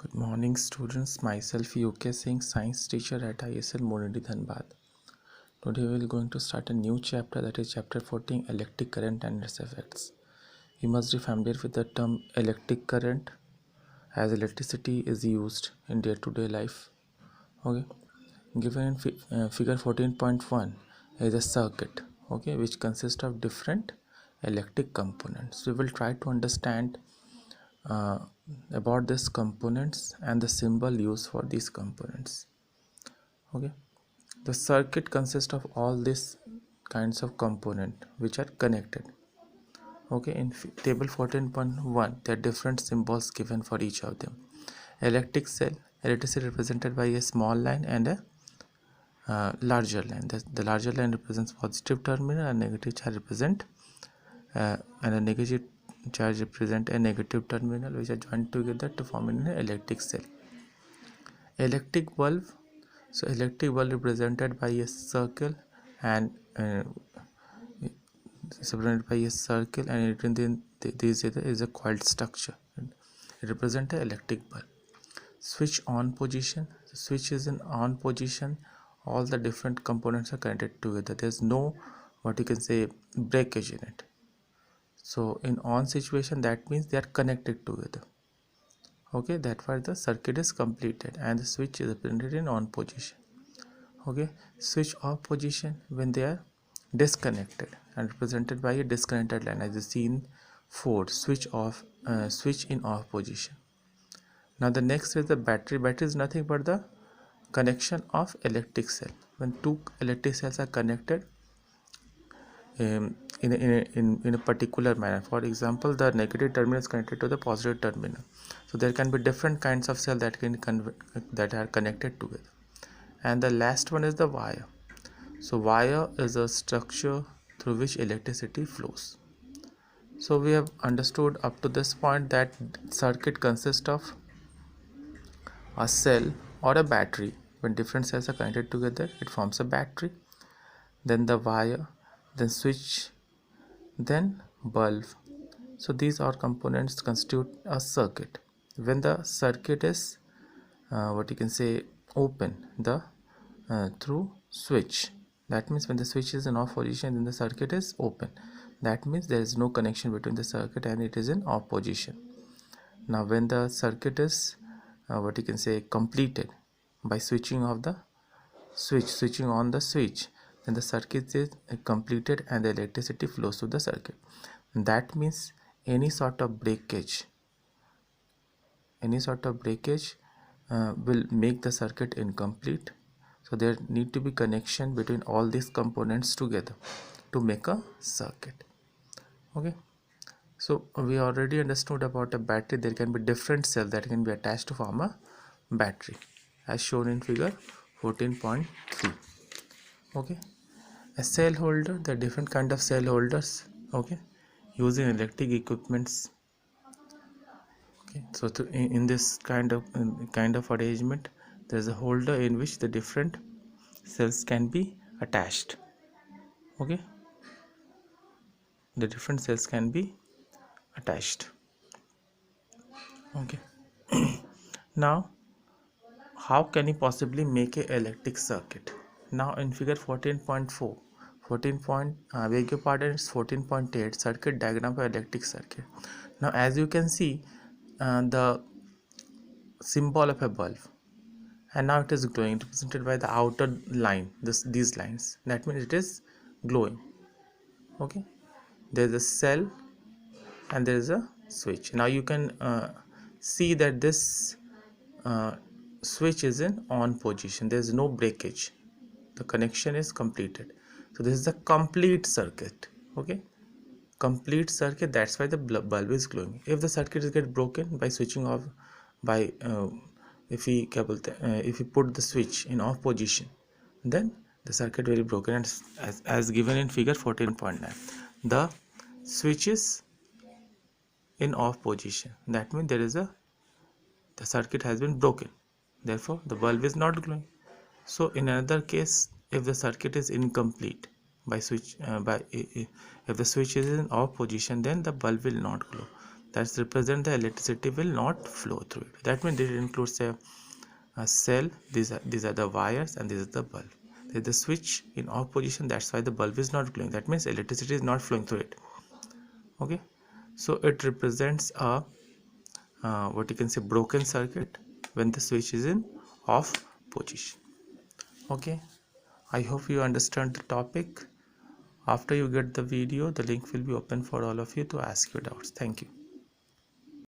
Good morning, students. Myself, UK Singh, science teacher at ISL Monidi Dhanbad. Today we will going to start a new chapter, that is chapter 14, electric current and its effects. You must be familiar with the term electric current, as electricity is used in day-to-day life. Okay, given in figure 14.1 is a circuit, okay, which consists of different electric components. We will try to understand uh, about these components and the symbol used for these components. Okay, the circuit consists of all these kinds of component which are connected. Okay, in table 14.1 there are different symbols given for each of them. Electric cell, electricity represented by a small line and a larger line. The larger line represents positive terminal and negative charge represent and a negative charge represent a negative terminal, which are joined together to form an electric cell. Electric bulb, so electric bulb represented by a circle and surrounded by a circle, and within this is a coiled structure. It represents an electric bulb. Switch on position, the switch is in on position, all the different components are connected together. There's no what you can say breakage in it. So in on situation, that means they are connected together. Okay, that's why the circuit is completed and the switch is represented in on position. Okay, switch off position when they are disconnected and represented by a disconnected line, as you see in 4, switch off, switch in off position. Now the next is the battery. Battery is nothing but the connection of electric cell. When two electric cells are connected in a particular manner, for example, the negative terminal is connected to the positive terminal, so there can be different kinds of cells that are connected together. And the last one is the wire. So wire is a structure through which electricity flows. So we have understood up to this point that circuit consists of a cell or a battery. When different cells are connected together, it forms a battery, then the wire, then switch, then bulb. So these are components constitute a circuit. When the circuit is what you can say open, the through switch, that means when the switch is in off position, then the circuit is open. That means there is no connection between the circuit and it is in off position. Now when the circuit is what you can say completed by switching on the switch, then the circuit is completed and the electricity flows through the circuit. That means any sort of breakage will make the circuit incomplete. So there need to be connection between all these components together to make a circuit. Okay, so we already understood about a battery. There can be different cells that can be attached to form a battery, as shown in figure 14.3. okay, a cell holder, the different kind of cell holders, okay, using electric equipments. Okay, so in this kind of arrangement, there is a holder in which the different cells can be attached. Okay, the different cells can be attached. Okay, now how can you possibly make a electric circuit? Now in figure 14.4, beg your pardon, it's 14.8, circuit diagram for electric circuit. Now as you can see, the symbol of a bulb, and now it is glowing, represented by the outer line, these lines, that means it is glowing. Okay, there is a cell and there is a switch. Now you can see that this switch is in on position, there is no breakage, the connection is completed. So this is a complete circuit. Okay, complete circuit, that's why the bulb is glowing. If the circuit is get broken by switching off, by if we put the switch in off position, then the circuit will be broken. And as given in figure 14.9, the switch is in off position, that means the circuit has been broken, therefore the bulb is not glowing. So in another case, if the circuit is incomplete by switch if the switch is in off position, then the bulb will not glow. That's represent the electricity will not flow through it. That means it includes a cell. These are the wires, and this is the bulb. There is the switch in off position. That's why the bulb is not glowing. That means electricity is not flowing through it. Okay, so it represents a what you can say broken circuit when the switch is in off position. Okay, I hope you understand the topic. After you get the video, the link will be open for all of you to ask your doubts. Thank you.